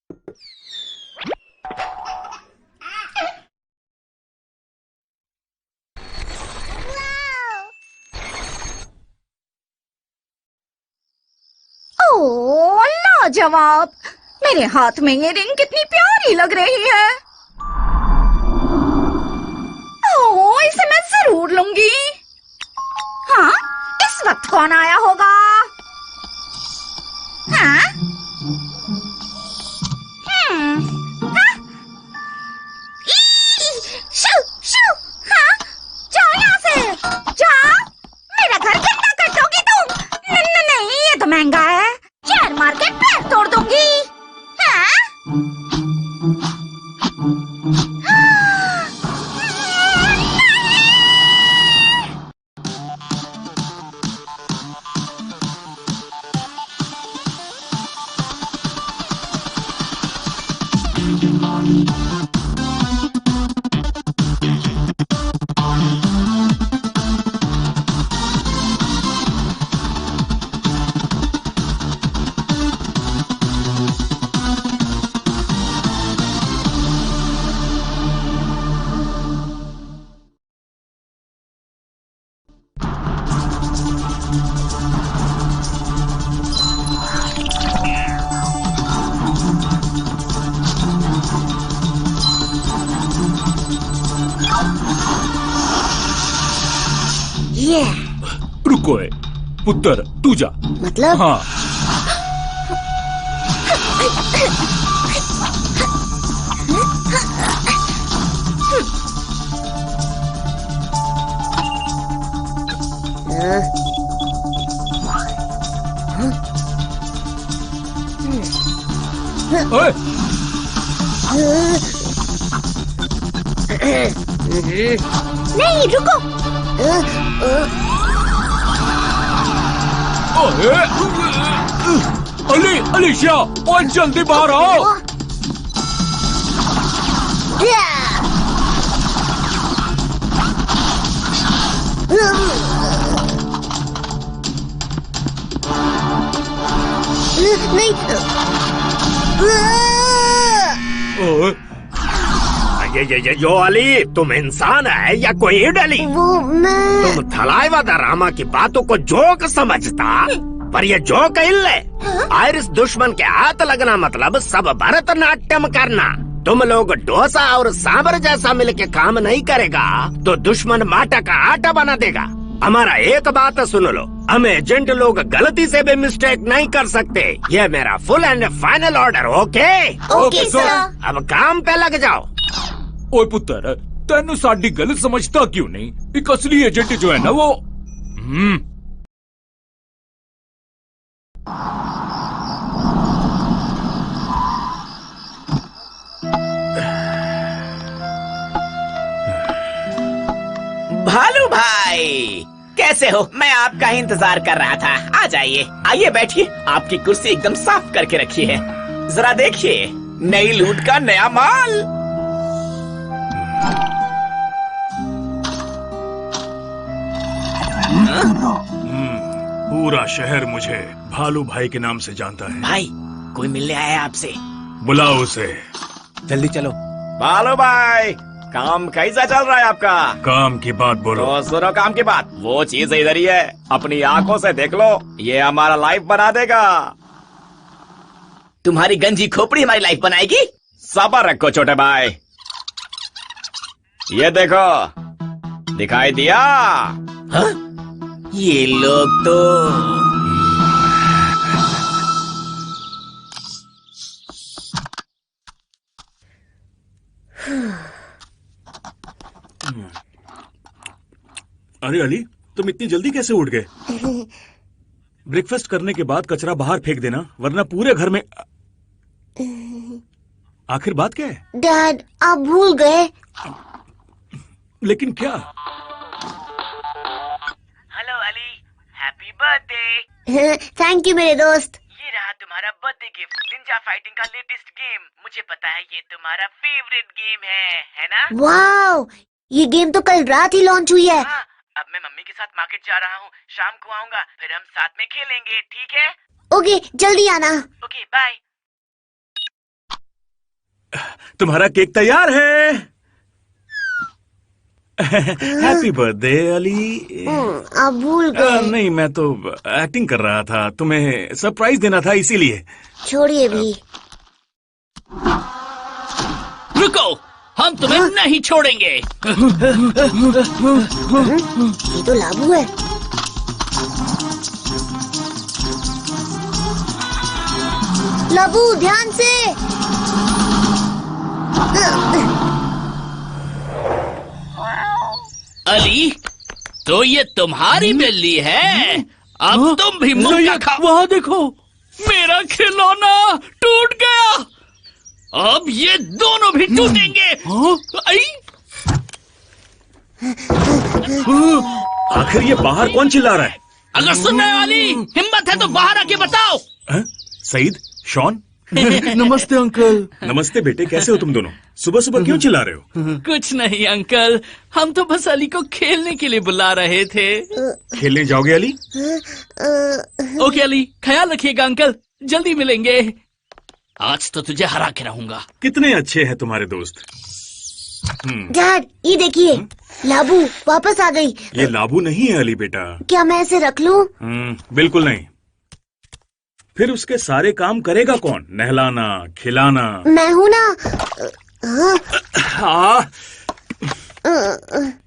ओह लाजवाब! मेरे हाथ में ये रिंग कितनी प्यारी लग रही है। ओह, इसे मैं जरूर लूंगी। हाँ, इस वक्त कौन आया होगा? हाँ? हाँ? शू, शू, हाँ? जाओ यहाँ से, जाओ! मेरा घर गंदा कर दोगी तुम। नहीं, ये तो महंगा है। शेयर मार्केट पैर तोड़ दूंगी। हाँ? रुको पुत्र, तू जा। मतलब? हाँ। नहीं, रुको। अलीशिया, और जल्दी बाहर आओ। नहीं। यो अली, तुम इंसान है या कोई इडली? वो मैं... तुम थलाइवादा रामा की बातों को जोक समझता, पर ये जोक इल्ले। आयरिस दुश्मन के हाथ लगना मतलब सब भरतनाट्यम करना। तुम लोग डोसा और सांबर जैसा मिलके काम नहीं करेगा तो दुश्मन माटा का आटा बना देगा। हमारा एक बात सुन लो, हम एजेंट लोग गलती से भी मिस्टेक नहीं कर सकते। ये मेरा full and final order. Okay? Okay sir. अब काम पे लग जाओ। ओए पुत्र, तेनू साडी गल समझता क्यों नहीं? एक असली एजेंट जो है ना वो भालू भाई, कैसे हो? मैं आपका ही इंतजार कर रहा था। आ जाइए, आइए बैठिए। आपकी कुर्सी एकदम साफ करके रखी है। जरा देखिए, नई लूट का नया माल। पूरा शहर मुझे भालू भाई के नाम से जानता है। भाई, कोई मिलने आया है आपसे। बुलाओ उसे। जल्दी चलो। भालू भाई, काम कैसा चल रहा है आपका? काम की बात बोलो। तो सुनो काम की बात। वो चीज इधर ही है, अपनी आंखों से देख लो। ये हमारा लाइफ बना देगा। तुम्हारी गंजी खोपड़ी हमारी लाइफ बनाएगी। सबर रखो छोटे भाई। ये देखो, दिखाई दिया? हाँ? ये लोग तो अरे अली, तुम इतनी जल्दी कैसे उठ गए? ब्रेकफास्ट करने के बाद कचरा बाहर फेंक देना, वरना पूरे घर में। आखिर बात क्या है? डैड, आप भूल गए। लेकिन क्या? Hello Ali, happy birthday. Thank you मेरे दोस्त। ये रहा तुम्हारा बर्थडे गिफ्ट, निंजा फाइटिंग का लेटेस्ट गेम। मुझे पता है ये तुम्हारा फेवरेट गेम है ना? वाओ, ये गेम तो कल रात ही लॉन्च हुई है। हाँ, अब मैं मम्मी के साथ मार्केट जा रहा हूँ। शाम को आऊंगा, फिर हम साथ में खेलेंगे, ठीक है? ओके, जल्दी आना। Okay, bye. तुम्हारा केक तैयार है। Happy birthday Ali. आप भूल गए। नहीं, मैं तो एक्टिंग कर रहा था, तुम्हें सरप्राइज देना था इसीलिए। छोड़िए भी। रुको, हम तुम्हें नहीं छोड़ेंगे। ये तो लाबू है। लाबू ध्यान से। अली, तो ये तुम्हारी बिल्ली है। अब तुम भी मुक्का खाओ। वहाँ देखो, मेरा खिलौना टूट गया। अब ये दोनों भी टूटेंगे। आई! आखिर ये बाहर कौन चिल्ला रहा है? अगर सुनने वाली हिम्मत है तो बाहर आके बताओ। सईद, शॉन। नमस्ते अंकल। नमस्ते बेटे, कैसे हो तुम दोनों? सुबह सुबह क्यों चिल्ला रहे हो? कुछ नहीं अंकल, हम तो बस अली को खेलने के लिए बुला रहे थे। खेलने जाओगे अली? ओके अली, ख्याल रखिएगा अंकल, जल्दी मिलेंगे। आज तो तुझे हरा के रहूंगा। कितने अच्छे हैं तुम्हारे दोस्त। डैड, ये देखिए, लाबू वापस आ गई। ये लाबू नहीं है अली बेटा। क्या मैं इसे रख लूं? बिल्कुल नहीं। फिर उसके सारे काम करेगा कौन? नहलाना, खिलाना। मैं हूं ना।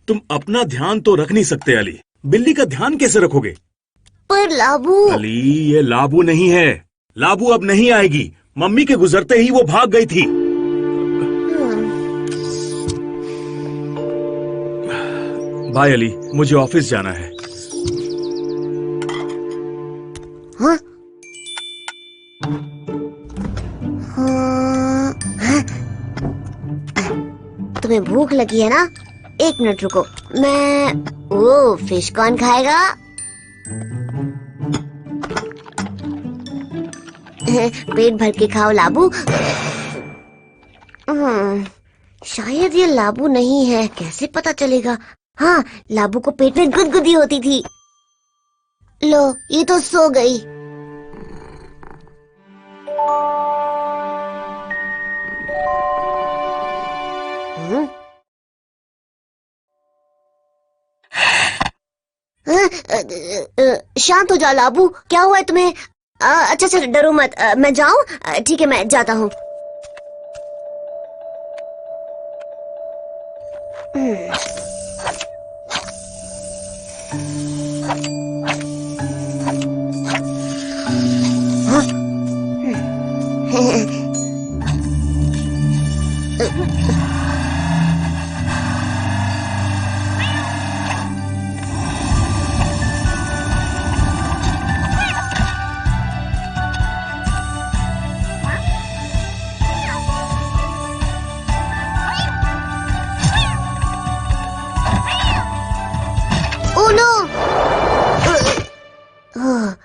तुम अपना ध्यान तो रख नहीं सकते अली, बिल्ली का ध्यान कैसे रखोगे? पर लाबू। अली, ये लाबू नहीं है। लाबू अब नहीं आएगी। मम्मी के गुजरते ही वो भाग गई थी। बाय अली, मुझे ऑफिस जाना है। हाँ? तुम्हें भूख लगी है ना? 1 मिनट रुको, मैं फिश कौन खाएगा? पेट भर के खाओ लाबू। शायद ये लाबू नहीं है, कैसे पता चलेगा? हाँ, लाबू को पेट में गुदगुदी होती थी। लो, ये तो सो गई। शांत हो जाओ लाबू, क्या हुआ है तुम्हें? अच्छा, डरो मत। मैं जाऊं? ठीक है, मैं जाता हूँ।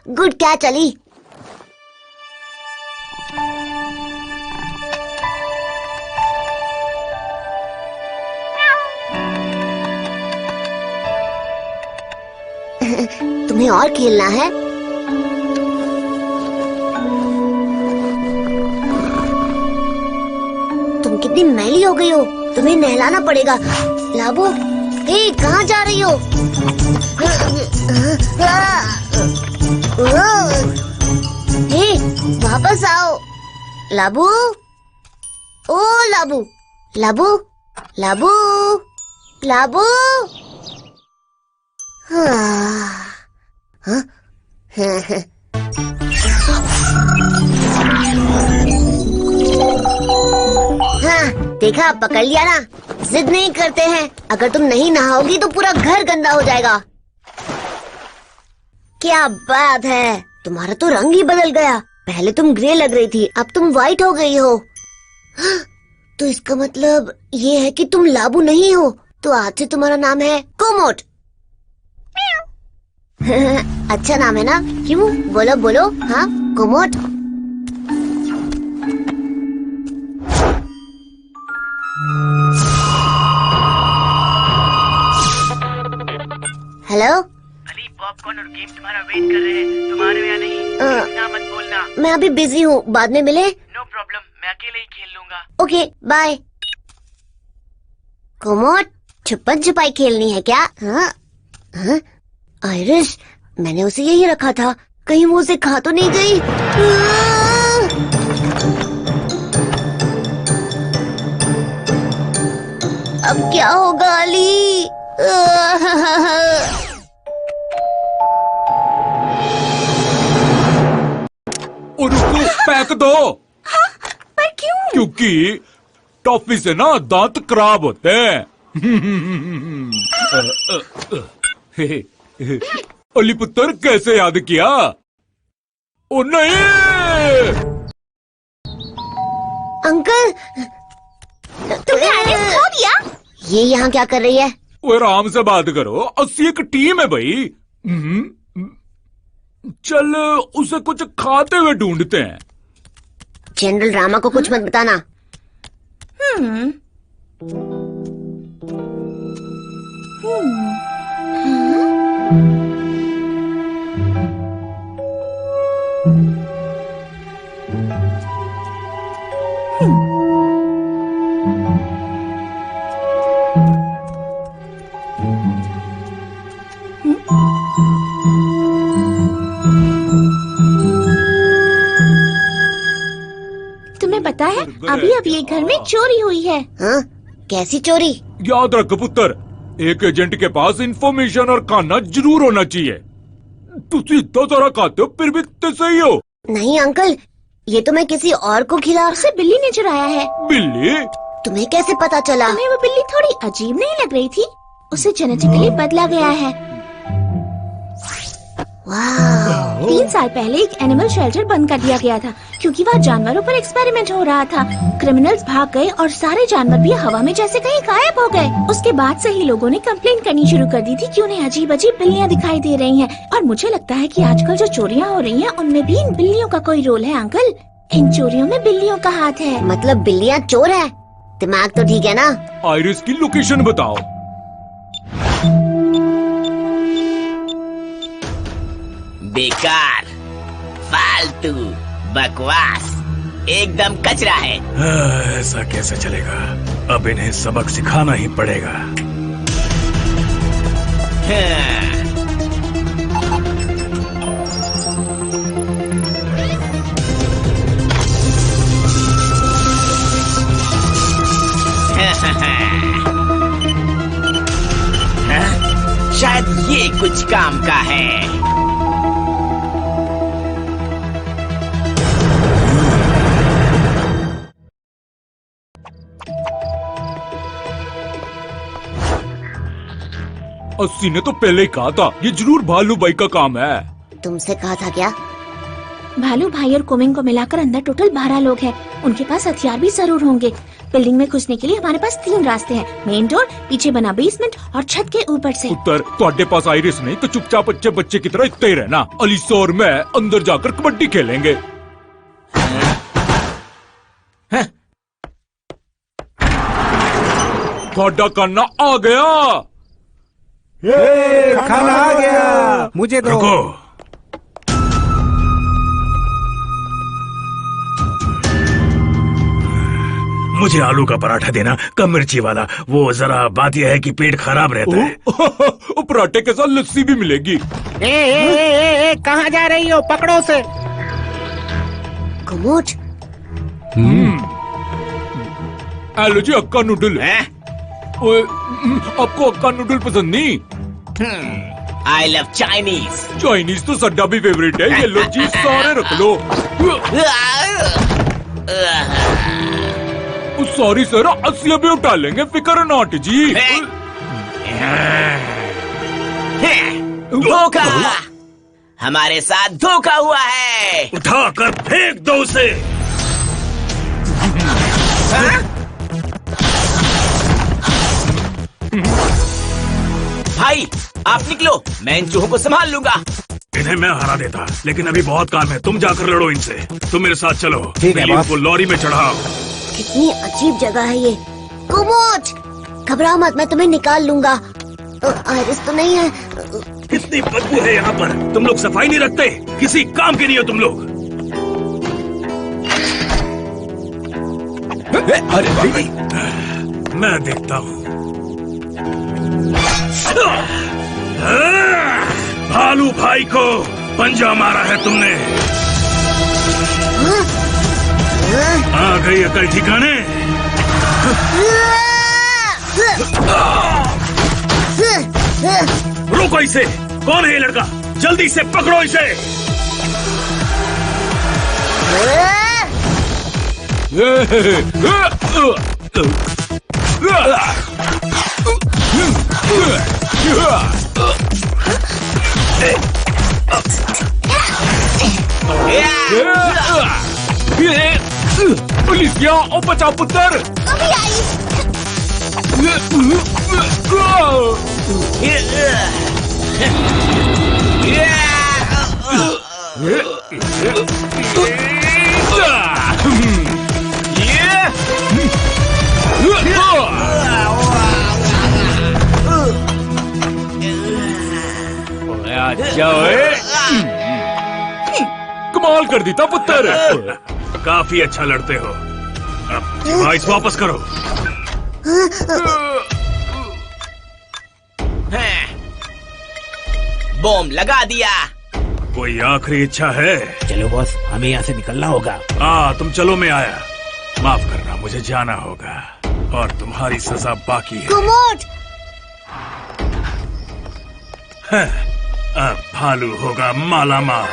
Good catch Ali. तुम्हें और खेलना है? तुम कितनी मैली हो गई हो, तुम्हें नहलाना पड़ेगा। लाबू, हे, कहाँ जा रही हो? हे, वापस आओ। लाबू, ओ लाबू, लाबू, लाबू, लाबू। हाँ? देखा, पकड़ लिया ना। जिद नहीं करते हैं। अगर तुम नहीं नहाओगी तो पूरा घर गंदा हो जाएगा। क्या बात है, तुम्हारा तो रंग ही बदल गया। पहले तुम ग्रे लग रही थी, अब तुम व्हाइट हो गई हो। तो इसका मतलब ये है कि तुम लाबू नहीं हो। तो आज से तुम्हारा नाम है कोमोट। अच्छा नाम है ना? क्यों? बोलो बोलो। हाँ, कोमोट। हेलो अली, पॉपकॉर्न और गेम तुम्हारा वेट कर रहे हैं। तुम्हारे यहाँ नहीं, ना मत बोलना। मैं अभी बिजी हूँ, बाद में मिले। नो प्रॉब्लम, मैं अकेले ही खेल लूंगा। Okay bye. कोमोट, छुपन छुपाई खेलनी है क्या? हाँ? हाँ? आयरिस, मैंने उसे यही रखा था, कहीं वो उसे खा तो नहीं गई? अब क्या होगा अली? और रुको, फेंक दो। पर क्यों? क्योंकि टॉफी से ना दांत खराब होते हैं। अली पुत्र, कैसे याद किया? ओ नहीं! अंकल, तुमने आयरिस खो दिया? ये यहाँ क्या कर रही है? वो आराम से बात करो, 80 एक टीम है भाई। चल उसे कुछ खाते हुए ढूंढते हैं। जनरल रामा को कुछ मत बताना। तुम्हें पता है, अभी अभी एक घर में चोरी हुई है। हाँ? कैसी चोरी? याद रख पुत्र, एक एजेंट के पास इंफॉर्मेशन और खाना जरूर होना चाहिए। तुम इतना सारा खाते हो फिर भी तो सही हो। नहीं अंकल, ये तो मैं किसी और को खिला। उसे बिल्ली ने चुराया है। बिल्ली? तुम्हें कैसे पता चला? तुम्हें वो बिल्ली थोड़ी अजीब नहीं लग रही थी? उसे जेनेटिकली बदला गया है। वाह! 3 साल पहले एक एनिमल शेल्टर बंद कर दिया गया था क्योंकि वहाँ जानवरों पर एक्सपेरिमेंट हो रहा था। क्रिमिनल्स भाग गए और सारे जानवर भी हवा में जैसे कहीं गायब हो गए। उसके बाद से ही लोगों ने कंप्लेन करनी शुरू कर दी थी कि उन्हें अजीब अजीब बिल्लियाँ दिखाई दे रही हैं। और मुझे लगता है कि आजकल जो चोरियाँ हो रही हैं उनमें भी इन बिल्लियों का कोई रोल है। अंकल, इन चोरियों में बिल्लियों का हाथ है। मतलब बिल्लियाँ चोर है? दिमाग तो ठीक है ना? आयरिस की लोकेशन बताओ। बेकार, फालतू, बकवास, एकदम कचरा है। ऐसा कैसे चलेगा? अब इन्हें सबक सिखाना ही पड़ेगा। शायद ये कुछ काम का है। अस्सी ने तो पहले ही कहा था, ये जरूर भालू भाई का काम है। तुमसे कहा था क्या? भालू भाई और कोमिंग को मिलाकर अंदर टोटल 12 लोग हैं। उनके पास हथियार भी जरूर होंगे। बिल्डिंग में घुसने के लिए हमारे पास 3 रास्ते हैं, मेन डोर, पीछे बना बेसमेंट और छत के ऊपर से। उत्तर, ਤੁਹਾਡੇ पास आयरिस नहीं तो चुपचाप अच्छे बच्चे की तरह इतने ही रहना। अलीसा और मैं अंदर जाकर कबड्डी खेलेंगे। थोड़ा करना आ गया। खाना आ गया, मुझे दो। रुको, मुझे आलू का पराठा देना, कम मिर्ची वाला। वो जरा बात यह है कि पेट खराब रहता है। पराठे के साथ लस्सी भी मिलेगी। कहाँ जा रही हो? पकड़ो उसे। कमोच, हेलो जी, अक्का नूडल। आपको अक्का नूडल पसंद नहीं? I love Chinese. चाइनीज तो सड्डा भी फेवरेट है। ये लो जी, सारे रख लो। सॉरी सर, 80 भी उठा लेंगे, फिक्र नॉट जी। धोखा, हमारे साथ धोखा हुआ है। उठाकर फेंक दो उसे। भाई आप निकलो, मैं इन चूहों को संभाल लूंगा। इन्हें मैं हरा देता, लेकिन अभी बहुत काम है। तुम जाकर लड़ो इनसे। तुम मेरे साथ चलो। ठीक है, बिल्लियों को लॉरी में चढ़ाओ। कितनी अजीब जगह है ये। कमोच, घबराओ मत, मैं तुम्हें निकाल लूंगा। आयरिस तो नहीं है। कितनी बदबू है यहाँ पर। तुम लोग सफाई नहीं रखते, किसी काम के नहीं हो तुम लोग। अरे मैं देखता हूँ। भालू भाई को पंजा मारा है तुमने। आ गई अकल ठिकाने। रोको इसे। कौन है ये लड़का? जल्दी से पकड़ो इसे। पुलिसिया ओ बचाओ पुत्र। कमाल कर दी था पुत्र। काफी अच्छा लड़ते हो। अब डिवाइस वापस करो। बॉम्ब लगा दिया। कोई आखिरी इच्छा है? चलो बॉस, हमें यहाँ से निकलना होगा। तुम चलो, मैं आया। माफ करना, मुझे जाना होगा और तुम्हारी सजा बाकी है। कुमोट! अब भालू होगा मालामाल।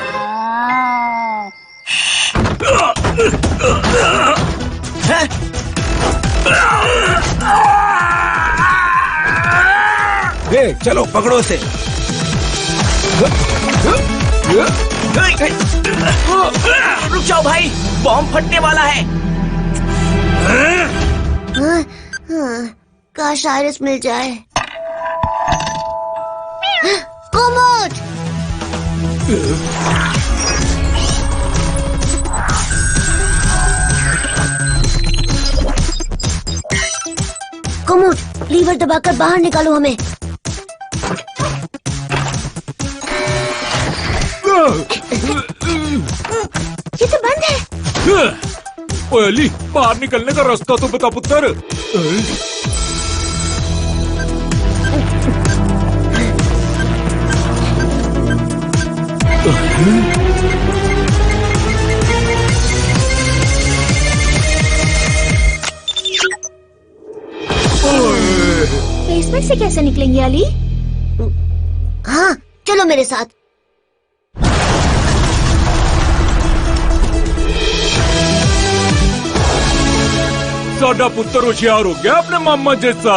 चलो पकड़ो से। रुक जाओ भाई, बॉम्ब फटने वाला है। काश आयरिस मिल जाए। कुमोट! कुमोट, लीवर दबाकर बाहर निकालो हमें। ये तो बंद है। ओए अली, बाहर निकलने का रास्ता तो बता पुत्र। बेसमेंट से कैसे निकलेंगे अली? हाँ, चलो मेरे साथ। साडा पुत्र होशियार हो गया अपने मामा जैसा।